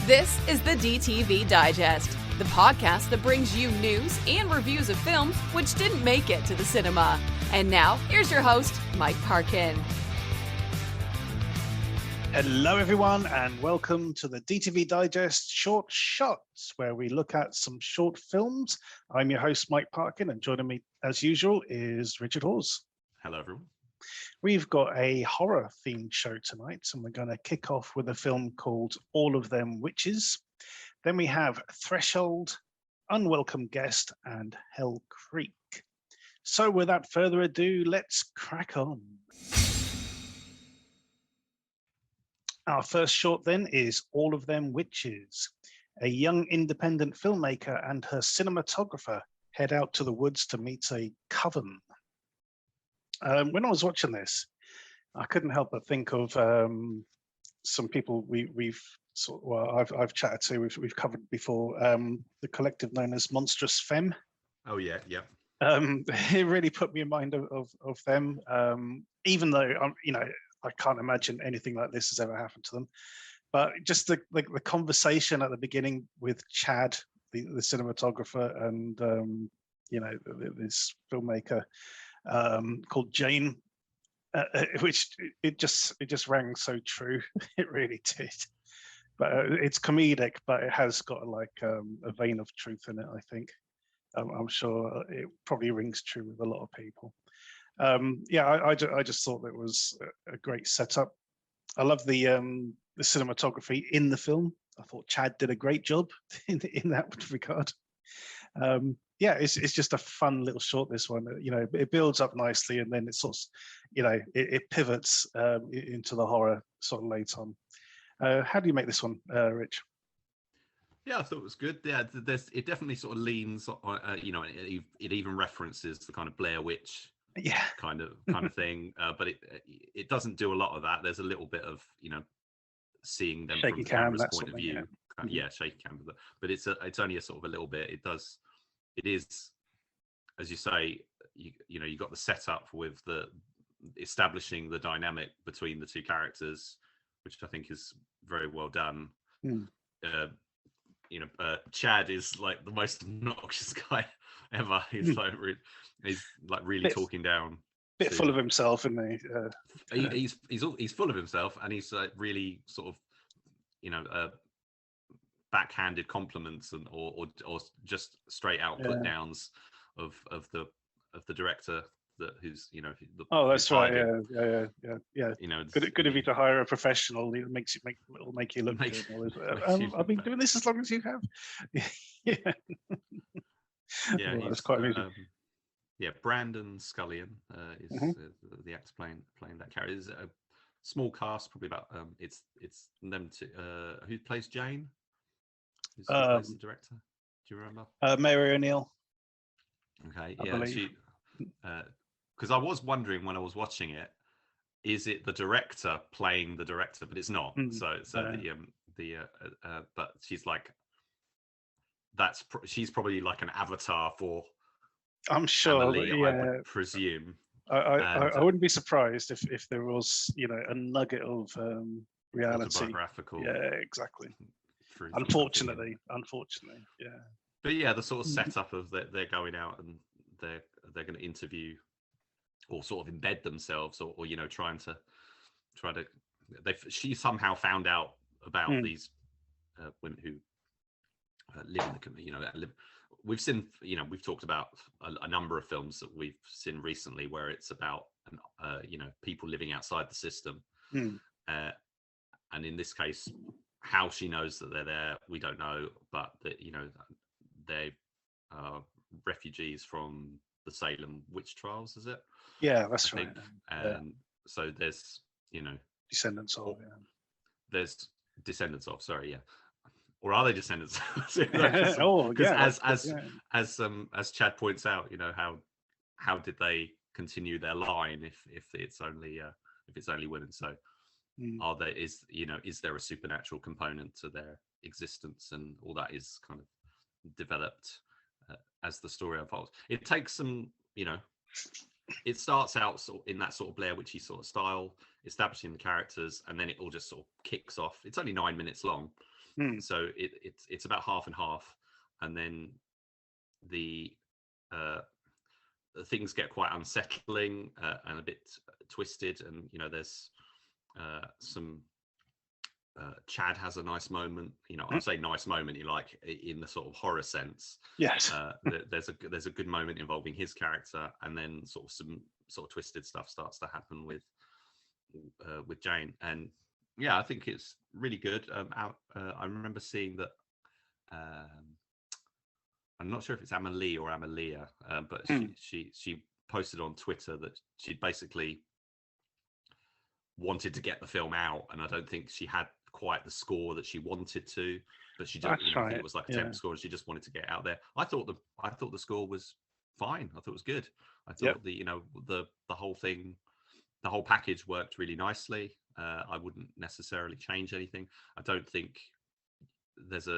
This is the DTV Digest, the podcast that brings you news and reviews of films which didn't make it to the cinema. And now, here's your host, Mike Parkin. Hello, everyone, and welcome to the DTV Digest Short Shots, where we look at some short films. I'm your host, Mike Parkin, and joining me, as usual, is Richard Hawes. Hello, everyone. We've got a horror-themed show tonight, and we're going to kick off with a film called All of Them Witches. Then we have Threshold, Unwelcome Guest, and HellCreek. So without further ado, let's crack on. Our first short then is All of Them Witches. A young independent filmmaker and her cinematographer head out to the woods to meet a coven. When I was watching this, I couldn't help but think of some people I've chatted to, we've covered before, the collective known as Monstrous Femme. Oh yeah. It really put me in mind of them, even though I can't imagine anything like this has ever happened to them. But just the conversation at the beginning with Chad, the cinematographer, and this filmmaker called Jane, which it just rang so true. It really did. But it's comedic, but it has got a vein of truth in it, I think. I'm sure it probably rings true with a lot of people. I just thought it was a great setup. I love the cinematography in the film. I thought Chad did a great job in that regard. It's just a fun little short, this one. It builds up nicely, and then it sort of, it pivots into the horror sort of late on. How do you make this one, Rich? Yeah, I thought it was good. Yeah, it definitely sort of leans on, it even references the kind of Blair Witch kind of thing, but it doesn't do a lot of that. There's a little bit of seeing them shaky from the cam, camera's that point of view. Shaky cam, but it's only a sort of a little bit. It is, as you say, you got the setup with the establishing the dynamic between the two characters, which I think is very well done. Chad is like the most obnoxious guy ever. He's really talking down. Bit full of himself, isn't he? He's full of himself, and he's really sort of, backhanded compliments or just straight out put downs of the director who's that's right. Yeah. Good of you to hire a professional. It'll make you look good. I've been doing this as long as you have. That's quite amusing. Brandon Scullion is the actor playing that character. It's a small cast, probably about it's them two. Who plays Jane? Who plays the director? Do you remember? Mary O'Neill. Okay, she. Because I was wondering when I was watching it, is it the director playing the director? But it's not. But she's like, she's probably like an avatar for. I'm sure. Emily, I would presume. I wouldn't be surprised if there was a nugget of reality. Autobiographical. Yeah, exactly. Unfortunately, yeah. But yeah, the sort of setup of they're going out and they're going to interview or sort of embed themselves or she somehow found out about these women who live in the community. We've seen, we've talked about a number of films that we've seen recently where it's about people living outside the system, and in this case, how she knows that they're there, we don't know, but that they are refugees from the Salem witch trials, is it? Yeah, that's right. So there's descendants of. There's descendants of. Sorry, yeah. Or are they descendants? As Chad points out, how did they continue their line if it's only women? So is there a supernatural component to their existence, and all that is kind of developed as the story unfolds. It takes some, it starts out sort of in that sort of Blair Witchy sort of style, establishing the characters, and then it all just sort of kicks off. It's only 9 minutes long, So it's about half and half, and then the things get quite unsettling and a bit twisted, and there's some Chad has a nice moment. I say nice moment, in the sort of horror sense. Yes. There's a good moment involving his character, and then some sort of twisted stuff starts to happen with Jane. And yeah, I think it's really good. I remember seeing that. I'm not sure if it's Amelie or Amelia, but she posted on Twitter that she'd basically wanted to get the film out, and I don't think she had quite the score that she wanted to, but she just, I think it was like a 10 score, and she just wanted to get it out there. I thought the score was fine. I thought it was good. I thought the whole thing, the whole package worked really nicely. I wouldn't necessarily change anything. I don't think there's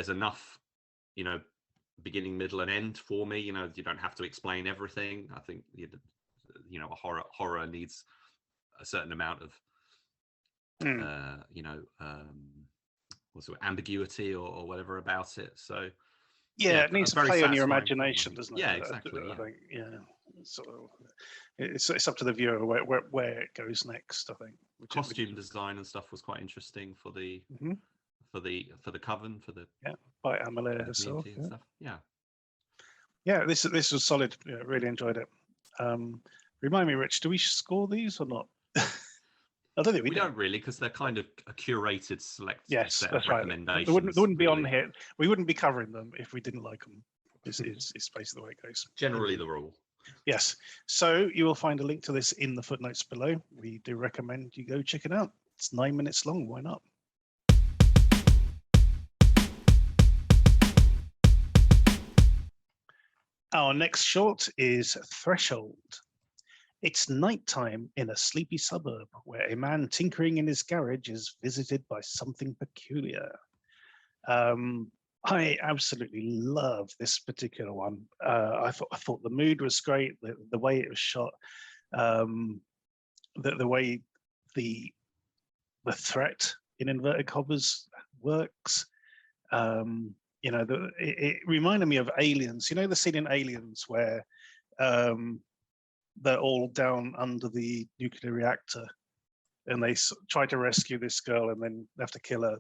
enough, beginning, middle, and end for me. You don't have to explain everything. I think a horror needs a certain amount of what's it, ambiguity or whatever about it. So it needs to play on your imagination, doesn't it? Yeah, exactly. I think, so it's up to the viewer where it goes next. I think costume design and stuff was quite interesting for the for the coven, for the by Amelie herself. And stuff. This was solid. Really enjoyed it. Remind me, Rich, do we score these or not? I don't think we don't really, because they're kind of a curated set of right. recommendations. They wouldn't be on here. We wouldn't be covering them if we didn't like them. It's basically the way it goes. Generally the rule. Yes. So you will find a link to this in the footnotes below. We do recommend you go check it out. It's 9 minutes long. Why not? Our next short is Threshold. It's nighttime in a sleepy suburb where a man tinkering in his garage is visited by something peculiar. I absolutely love this particular one. I thought the mood was great, the way it was shot, the way the threat in inverted commas works. It reminded me of Aliens. The scene in Aliens where they're all down under the nuclear reactor, and they try to rescue this girl, and then they have to kill her,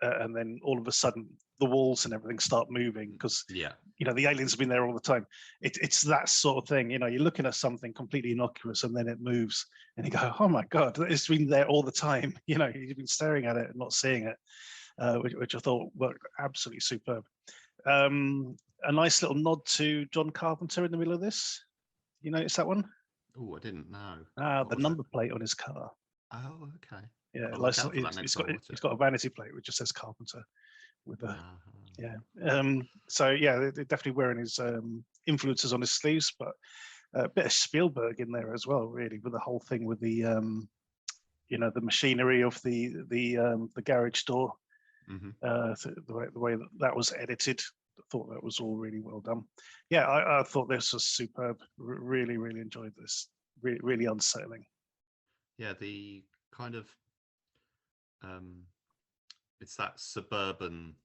and then all of a sudden the walls and everything start moving because the aliens have been there all the time. It's that sort of thing. You're looking at something completely innocuous, and then it moves, and you go, "Oh my God, it's been there all the time." You've been staring at it and not seeing it, which I thought worked absolutely superb. A nice little nod to John Carpenter in the middle of this. You notice that one? Oh, I didn't know. The number plate on his car. Oh, okay. Yeah, he's got a vanity plate which just says Carpenter. With so they're definitely wearing his influences on his sleeves, but a bit of Spielberg in there as well, really, with the whole thing with the the machinery of the garage door. The way that was edited, I thought that was all really well done. I thought this was superb. Really, really enjoyed this. Really unsettling. Yeah, the kind of it's that suburban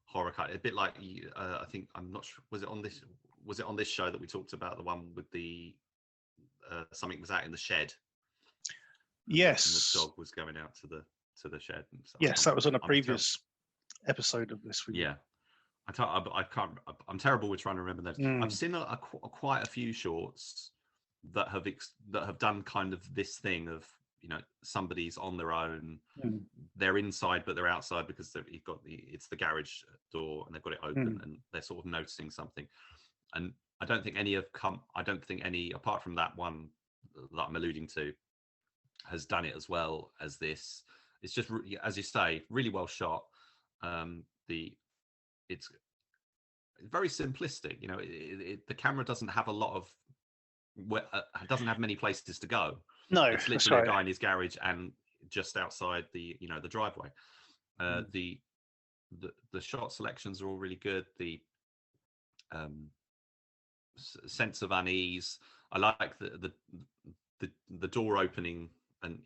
horror kind, a bit like I think, I'm not sure, was it on this show that we talked about, the one with the something was out in the shed? Yes, and the dog was going out to the shed and stuff. Yes, that was on a previous episode of this. I'm terrible with trying to remember those. I've seen quite a few shorts that have done kind of this thing of somebody's on their own, they're inside but they're outside because it's the garage door and they've got it open and they're sort of noticing something. And I don't think any apart from that one that I'm alluding to has done it as well as this. It's just, as you say, really well shot. It's very simplistic. The camera doesn't have a lot of doesn't have many places to go. No, it's literally a guy in his garage and just outside the driveway. The shot selections are all really good. The sense of unease. I like the door opening, and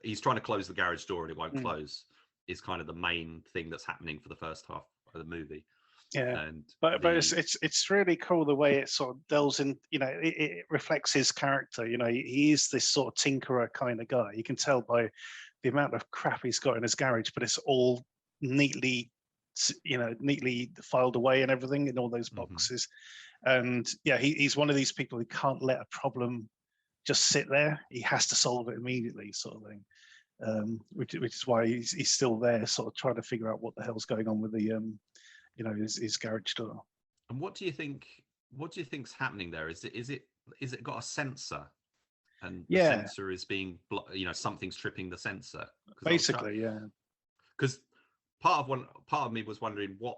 he's trying to close the garage door and it won't close. is kind of the main thing that's happening for the first half of the movie. Yeah, And but it's really cool the way it sort of delves in. It reflects his character. He is this sort of tinkerer kind of guy. You can tell by the amount of crap he's got in his garage, but it's all neatly filed away and everything in all those boxes. And yeah, he's one of these people who can't let a problem just sit there. He has to solve it immediately, sort of thing. Which is why he's still there, sort of trying to figure out what the hell's going on with the his garage door. And what do you think's happening there? Is it got a sensor, and the sensor is being something's tripping the sensor? Basically, yeah. Because part of me was wondering what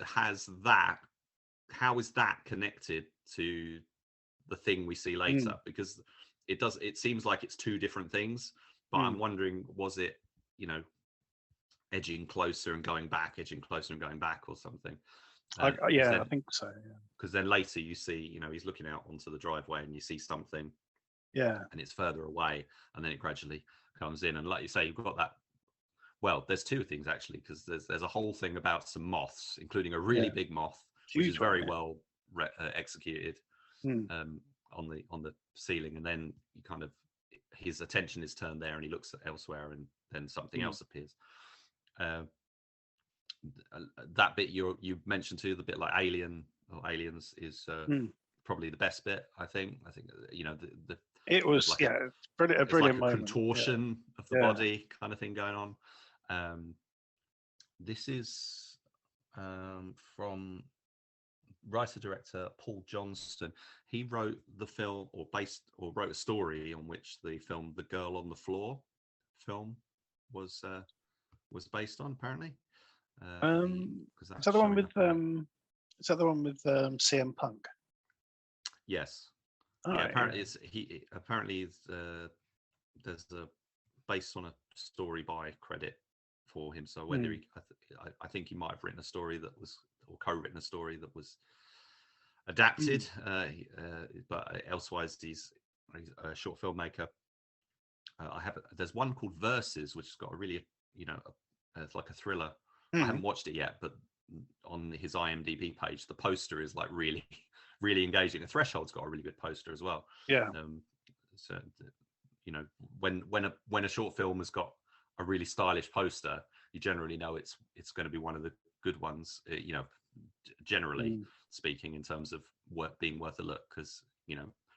has that. How is that connected to the thing we see later? Because it seems like it's two different things. But I'm wondering, was it edging closer and going back, or something? I think so. Yeah. Because then later you see, he's looking out onto the driveway and you see something. Yeah. And it's further away, and then it gradually comes in. And like you say, you've got that. Well, there's two things actually, because there's a whole thing about some moths, including a really big moth, which is very well executed on the ceiling, and then you kind of his attention is turned there, and he looks elsewhere, and then something else appears. That bit you mentioned too, the bit like Aliens is probably the best bit. I think it was like a brilliant like a moment. contortion of the body kind of thing going on. This is from writer-director Paul Johnston. He wrote the film, or wrote a story on which the film The Girl on the Floor film was based on, apparently. Is that the one with CM Punk? Yes. Apparently there's a based on a story by credit for him. So whether I think he might have written a story that was, or co-written a story that was adapted, but elsewise he's a short filmmaker. There's one called Verses, which has got a really it's like a thriller. I haven't watched it yet, but on his IMDb page, the poster is like really really engaging. The Threshold's got a really good poster as well. Yeah. So when a short film has got a really stylish poster, you generally know it's going to be one of the good ones. Generally speaking, in terms of being worth a look, because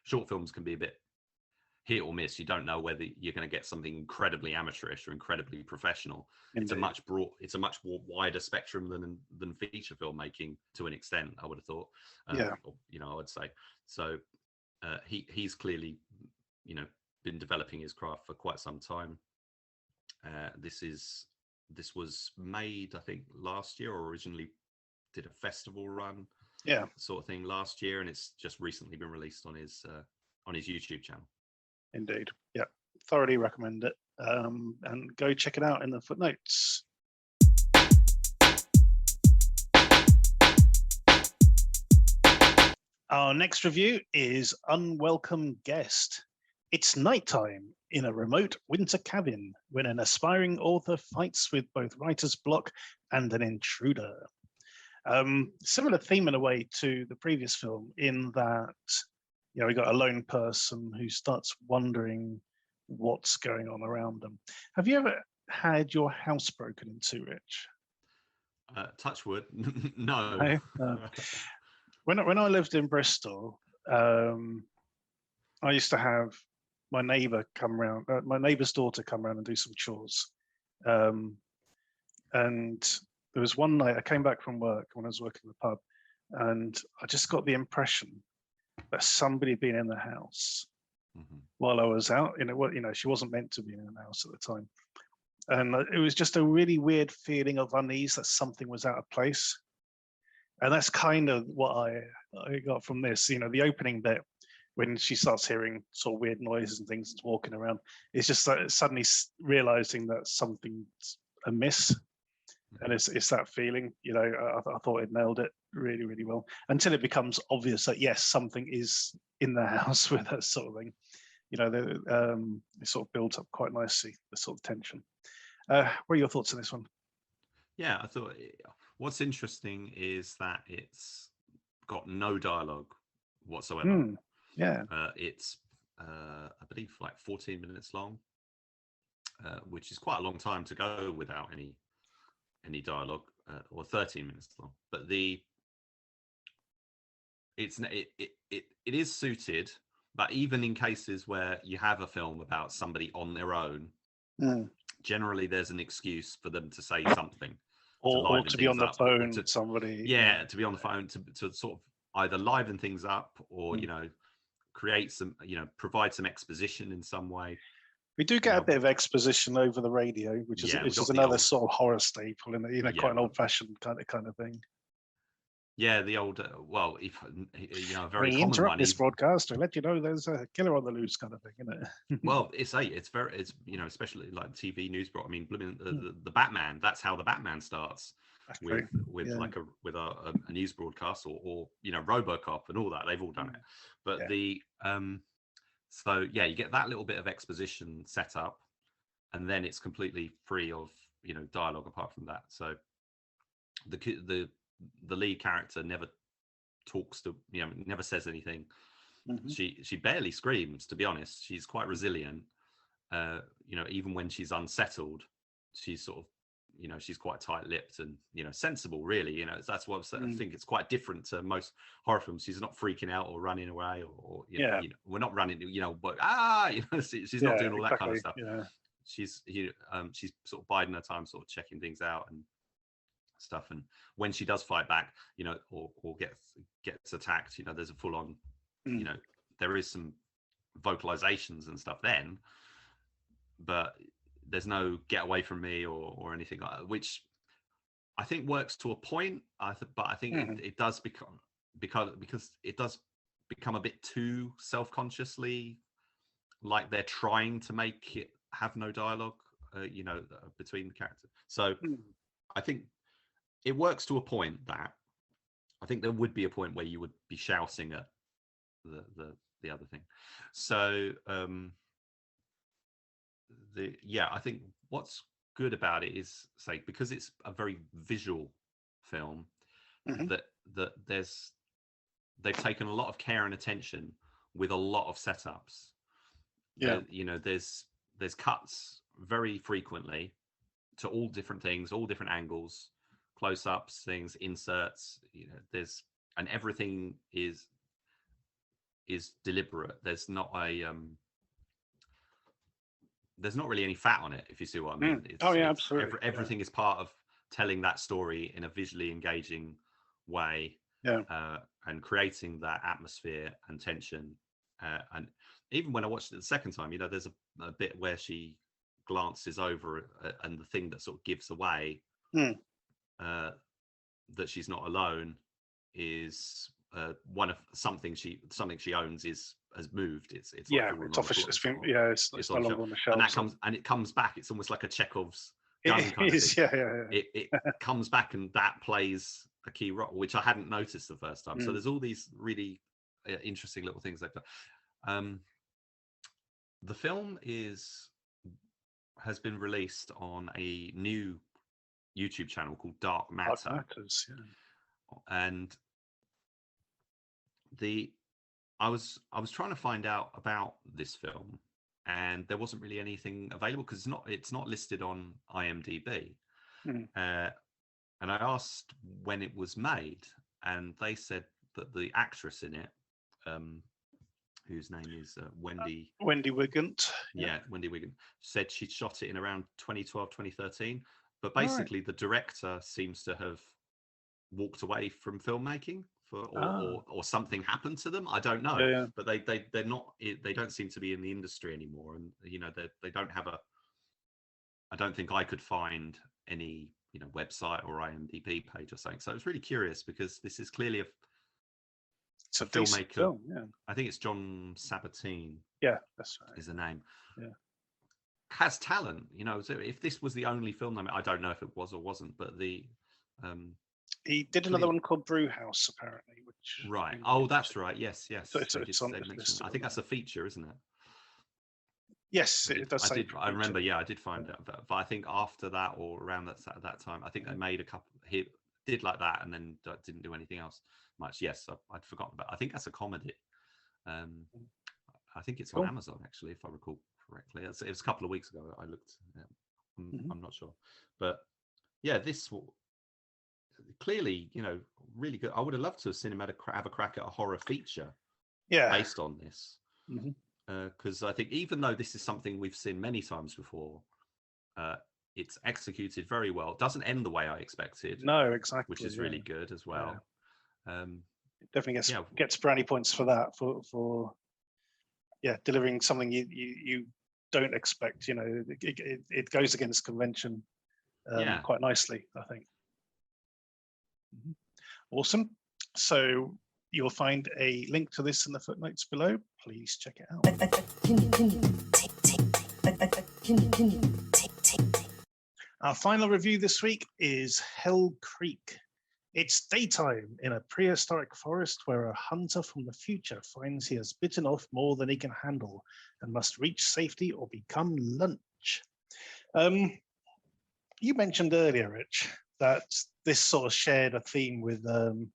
short films can be a bit hit or miss. You don't know whether you're going to get something incredibly amateurish or incredibly professional. Indeed. It's a much more wider spectrum than feature filmmaking, to an extent, I would have thought. I would say so. He's clearly been developing his craft for quite some time. This was made, I think, last year, or originally did a festival run sort of thing last year, and it's just recently been released on his YouTube channel. Indeed. Yeah, thoroughly recommend it, and go check it out in the footnotes. Our next review is Unwelcome Guest. It's nighttime in a remote winter cabin when an aspiring author fights with both writer's block and an intruder. Similar theme in a way to the previous film, in that we got a lone person who starts wondering what's going on around them. Have you ever had your house broken into, Rich? Touch wood. No. When I lived in Bristol, I used to have my neighbour come round, my neighbour's daughter come round and do some chores. And there was one night I came back from work when I was working in the pub, and I just got the impression that somebody had been in the house while I was out. She wasn't meant to be in the house at the time. And it was just a really weird feeling of unease that something was out of place. And that's kind of what I got from this. The opening bit, when she starts hearing sort of weird noises and things and walking around, it's just like suddenly realizing that something's amiss. And it's that feeling, I thought it nailed it really, really well, until it becomes obvious that, yes, something is in the house with that sort of thing. It sort of builds up quite nicely, the sort of tension. What are your thoughts on this one? Yeah, I thought what's interesting is that it's got no dialogue whatsoever. Yeah. It's I believe like 14 minutes long, which is quite a long time to go without any dialogue, or 13 minutes long. But it is suited, but even in cases where you have a film about somebody on their own, generally there's an excuse for them to say something, or to be on the up, phone with somebody. To be on the phone to sort of either liven things up or create some, provide some exposition in some way. We do get a bit of exposition over the radio, which is another sort of horror staple in quite an old-fashioned kind of thing. Yeah, the old if a very we common interrupt one. This broadcast to let you know there's a killer on the loose, kind of thing, isn't it? Well, it's especially like TV news. I mean, the Batman. That's how the Batman starts, with a news broadcast or RoboCop and all that. They've all done it, but so you get that little bit of exposition set up, and then it's completely free of dialogue apart from that. So the lead character never talks to never says anything. She barely screams, to be honest. She's quite resilient, even when she's unsettled. She's sort of she's quite tight-lipped and sensible, really. That's what I think. It's quite different to most horror films. She's not freaking out or running away or we're not running, but she's not doing all that kind of stuff. She's sort of biding her time, sort of checking things out and stuff. And when she does fight back, or gets attacked, there's a full-on there is some vocalizations and stuff then, but there's no get away from me or anything like that, which I think works to a point. But I think it does become, because it does become a bit too self-consciously like they're trying to make it have no dialogue, between the characters. So I think it works to a point that I think there would be a point where you would be shouting at the other thing. So I think what's good about it is, say, because it's a very visual film, that they've taken a lot of care and attention with a lot of setups. There's cuts very frequently to all different things, all different angles, close-ups, things, inserts. And everything is deliberate. There's not really any fat on it, if you see what I mean. Absolutely. Everything is part of telling that story in a visually engaging way, and creating that atmosphere and tension. And even when I watched it the second time, there's a bit where she glances over, and the thing that sort of gives away that she's not alone is one of something she owns has moved. It's it's no longer on the shelf. And it comes back. It's almost like a Chekhov's gun kind of thing. It comes back, and that plays a key role, which I hadn't noticed the first time. So there's all these really interesting little things they've done. The film has been released on a new YouTube channel called Dark Matter. And I was trying to find out about this film, and there wasn't really anything available because it's not listed on IMDb. And I asked when it was made, and they said that the actress in it, whose name is Wendy Wigant. Wendy Wigant, said she'd shot it in around 2012, 2013. But basically, the director seems to have walked away from filmmaking, or something happened to them. I don't know. But they're not. They don't seem to be in the industry anymore, and they don't have I don't think I could find any website or IMDb page or something. So I was really curious, because this is clearly a filmmaker. Film, I think it's John Sabatine. Yeah, that's right. Is the name. Yeah. Has talent, so if this was the only film, I don't know if it was or wasn't, but he did another one called Brew House, apparently, which right. Oh, that's right. Yes. So it's on this list. I think that's a feature, isn't it? Yes, it does. I remember. Yeah, I did find out, but I think after that or around that time, I think they made a couple. He did like that, and then didn't do anything else much. Yes, I'd forgotten about. I think that's a comedy. I think it's on Amazon actually, if I recall correctly. It was a couple of weeks ago. I looked. I'm not sure, but yeah, this clearly, really good. I would have loved to have seen him have a crack at a horror feature, based on this. Because I think even though this is something we've seen many times before, it's executed very well. It doesn't end the way I expected. No, exactly. Which is really good as well. It definitely gets brownie points for that, for delivering something you don't expect. It goes against convention quite nicely, I think. Awesome. So you'll find a link to this in the footnotes below. Please check it out. Our final review this week is HellCreek. It's daytime in a prehistoric forest where a hunter from the future finds he has bitten off more than he can handle and must reach safety or become lunch. You mentioned earlier, Rich, that this sort of shared a theme with the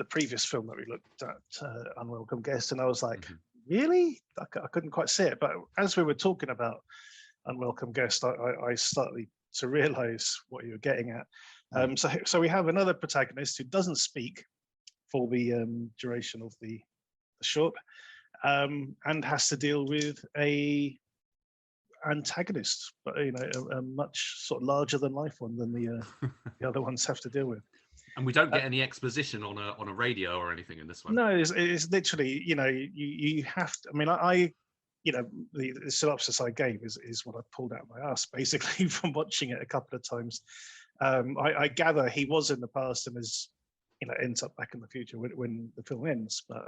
previous film that we looked at, Unwelcome Guest, and I was like, really? I couldn't quite see it. But as we were talking about Unwelcome Guest, I started to realize what you were getting at. So we have another protagonist who doesn't speak for the duration of the short, and has to deal with a antagonist, but a much sort of larger than life one than the other ones have to deal with. And we don't get any exposition on a radio or anything in this one. No, it's literally, you have to. I mean, the synopsis I gave is what I pulled out of my ass, basically, from watching it a couple of times. I gather he was in the past and is, ends up back in the future when the film ends, but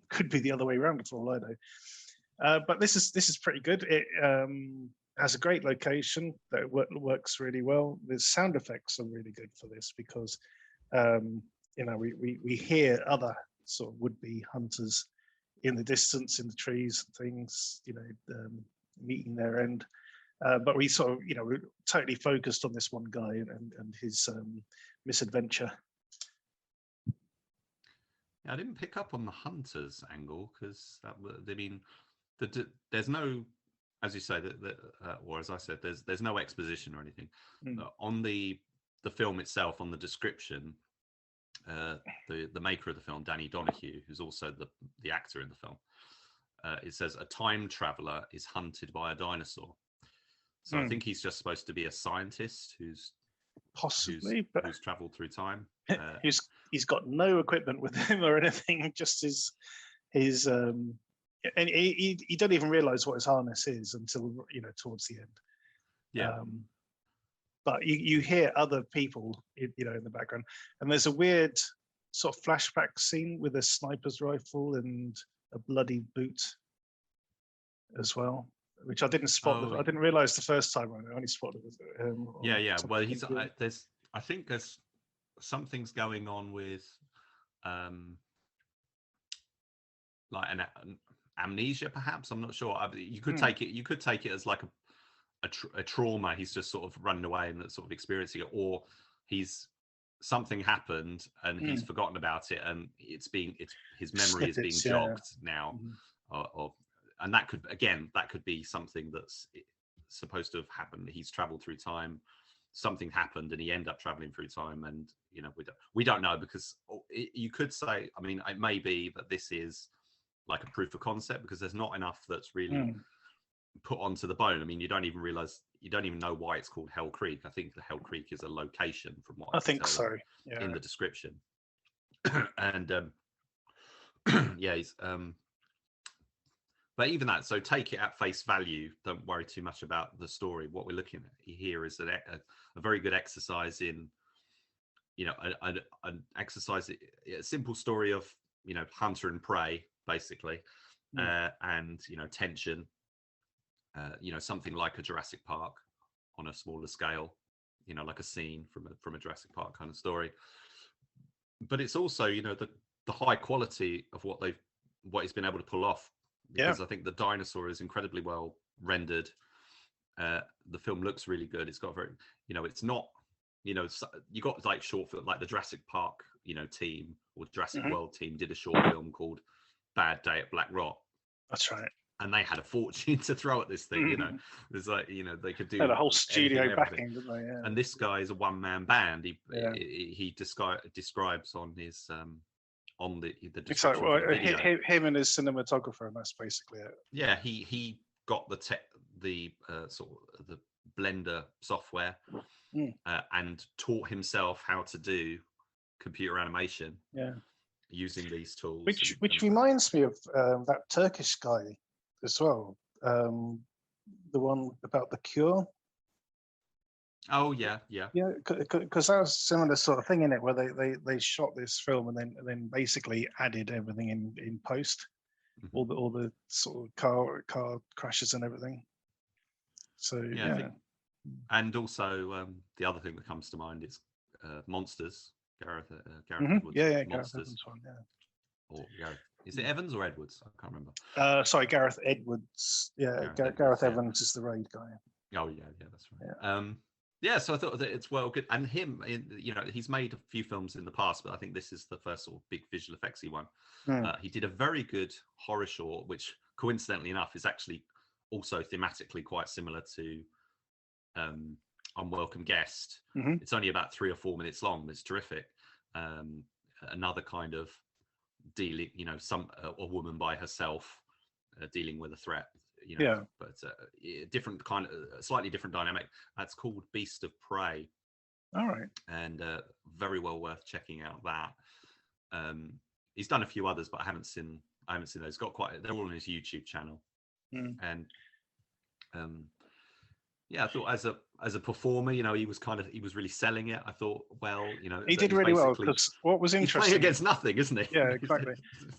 could be the other way around for all I know. But this is pretty good. It has a great location that works really well. The sound effects are really good for this because we hear other sort of would-be hunters in the distance, in the trees and things, meeting their end. But we sort of, we're totally focused on this one guy and his misadventure. Yeah, I didn't pick up on the hunters angle because there's no, as you say, or as I said, there's no exposition or anything on the film itself. On the description, the maker of the film, Danny Donahue, who's also the actor in the film, it says a time traveler is hunted by a dinosaur. So I think he's just supposed to be a scientist who's traveled through time. He's got no equipment with him or anything, just his and he don't even realize what his harness is until towards the end. But you hear other people in the background, and there's a weird sort of flashback scene with a sniper's rifle and a bloody boot as well, which I didn't spot. I didn't realize the first time. I only spotted it. Well, I think there's something's going on with like an amnesia, perhaps. I'm not sure. You could take it as like a trauma. He's just sort of running away and sort of experiencing it, or something happened and he's forgotten about it, and his memory is being jogged now. And that could be something that's supposed to have happened. He's traveled through time. Something happened and he ended up traveling through time, and we don't know, because you could say, I mean, it may be that this is like a proof of concept, because there's not enough that's really put onto the bone. I mean, you don't even know why it's called HellCreek. I think the HellCreek is a location, from what I think so. Yeah. In the description. And he's but even that, so take it at face value. Don't worry too much about the story. What we're looking at here is a very good exercise in, an exercise, a simple story of, hunter and prey, basically, and tension. Something like a Jurassic Park on a smaller scale, like a scene from a Jurassic Park kind of story. But it's also, the high quality of what he's been able to pull off because I think the dinosaur is incredibly well rendered. The film looks really good. It's got very, it's not, you got like short film, like the Jurassic Park, team or Jurassic World team did a short film called Bad Day at Black Rock. That's right. And they had a fortune to throw at this thing, It's like, they could do a whole studio backing, didn't they? And this guy is a one-man band. He describes on his on the description of the video. Him and his cinematographer, and that's basically it. Yeah, he got the sort of the Blender software and taught himself how to do computer animation. Yeah, using these tools. Which reminds me of that Turkish guy as well. The one about The Cure. Oh yeah. Because that was similar sort of thing in it, where they shot this film and then basically added everything in post, all the sort of car crashes and everything. So yeah. And also the other thing that comes to mind is Monsters. Gareth Edwards. Monsters. Gareth Evans one, Or Gareth. Is it Evans or Edwards? I can't remember. Sorry, Gareth Edwards. Yeah, Gareth Evans is the raid guy. Oh yeah, that's right. So I thought that it's well good, and him, he's made a few films in the past, but I think this is the first sort of big visual effectsy one. He did a very good horror short, which coincidentally enough is actually also thematically quite similar to Unwelcome Guest. It's only about 3 or 4 minutes long, but it's terrific. Another kind of dealing, a woman by herself dealing with a threat, but different kind of slightly different dynamic. That's called Beast of Prey. All right. And very well worth checking out that. He's done a few others, but I haven't seen those. They're all on his YouTube channel. And I thought as a performer, he was really selling it. I thought, he did really well, because what was interesting, he's playing against nothing, isn't he? Yeah, exactly.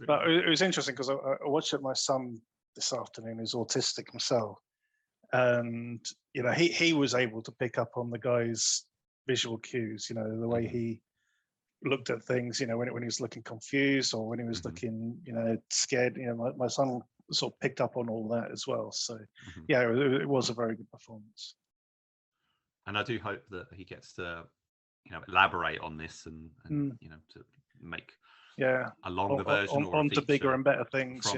But it was interesting because I watched it with my son this afternoon, who's autistic himself, and he was able to pick up on the guy's visual cues. The way he looked at things. When he was looking confused or when he was looking, scared. My son sort of picked up on all that as well. So it was a very good performance. And I do hope that he gets to elaborate on this and to make a longer version or onto bigger and better things.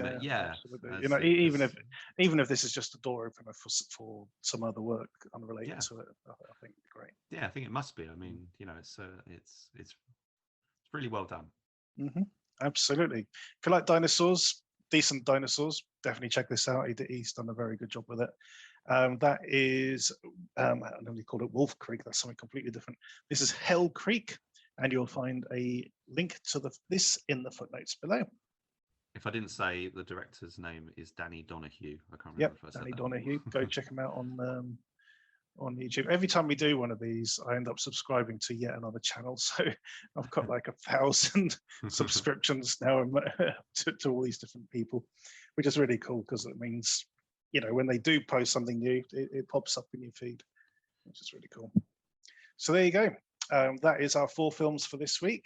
Even if this is just a door opener for some other work unrelated to it, I think it'd be great. Yeah, I think it must be. I mean, it's really well done. Absolutely. If you like dinosaurs, decent dinosaurs, definitely check this out. He's done a very good job with it. That is, I normally call it Wolf Creek. That's something completely different. This is HellCreek, and you'll find a link to this in the footnotes below. If I didn't say, the director's name is Danny Donahue. I can't remember if I said Danny that. Donahue. Go check him out on YouTube. Every time we do one of these, I end up subscribing to yet another channel. So I've got like 1,000 subscriptions now to all these different people, which is really cool because it means, when they do post something new, it pops up in your feed, which is really cool. So there you go. That is our 4 films for this week.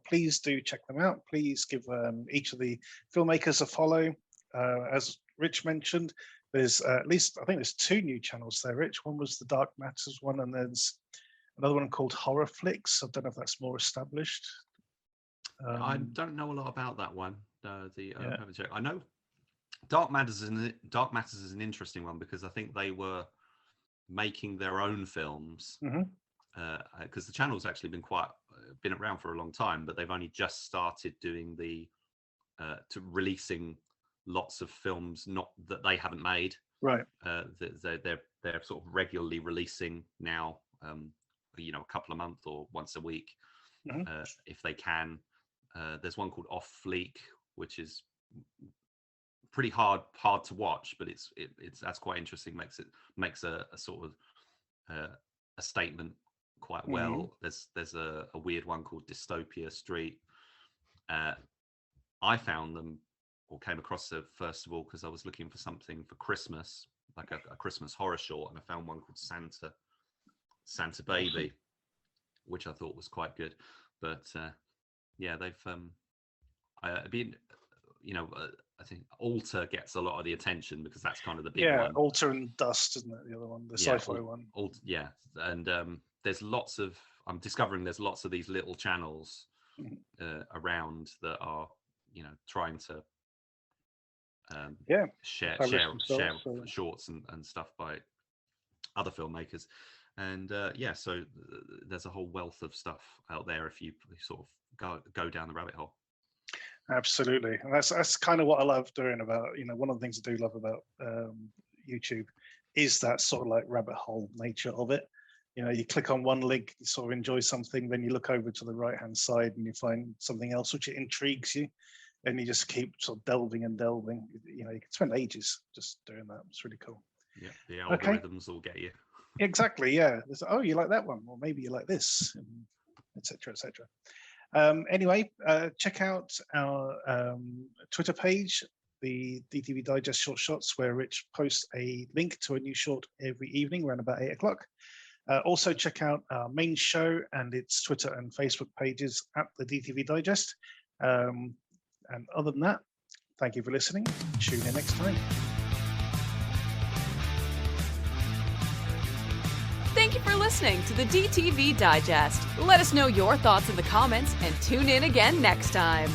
Please do check them out. Please give each of the filmmakers a follow. As Rich mentioned, there's at least, I think there's 2 new channels there, Rich. One was the Dark Matters one, and there's another one called Horror Flicks. I don't know if that's more established. I don't know a lot about that one. I know Dark Matters is an interesting one because I think they were making their own films. Because the channel's actually been around for a long time, but they've only just started doing releasing lots of films not that they haven't made. Right. They're sort of regularly releasing now, a couple of months or once a week, if they can. There's one called Off Fleek, which is pretty hard to watch, but that's quite interesting. Makes a sort of a statement quite well. There's a weird one called Dystopia Street. I found them or came across it first of all because I was looking for something for Christmas, like a Christmas horror short, and I found one called Santa Baby, which I thought was quite good. But they've I think Alter gets a lot of the attention because that's kind of the big Yeah, one. Alter and Dust, isn't it? The other one, the sci-fi one. And there's lots of. I'm discovering there's lots of these little channels around that are, trying to share shorts and stuff by other filmmakers. And so there's a whole wealth of stuff out there if you sort of go down the rabbit hole. Absolutely, and that's kind of what I love doing about, one of the things I do love about YouTube is that sort of like rabbit hole nature of it. You click on one link, you sort of enjoy something, then you look over to the right hand side and you find something else which intrigues you, and you just keep sort of delving and delving. You can spend ages just doing that. It's really cool. Yeah, the algorithms will get you. Exactly. Yeah. You like that one, or maybe you like this, etc., etc. Anyway, check out our Twitter page, the DTV Digest Short Shots, where Rich posts a link to a new short every evening around about 8 o'clock. Also check out our main show and its Twitter and Facebook pages at the DTV Digest. And other than that, thank you for listening. Tune in next time. Thank you for listening to the DTV Digest. Let us know your thoughts in the comments and tune in again next time.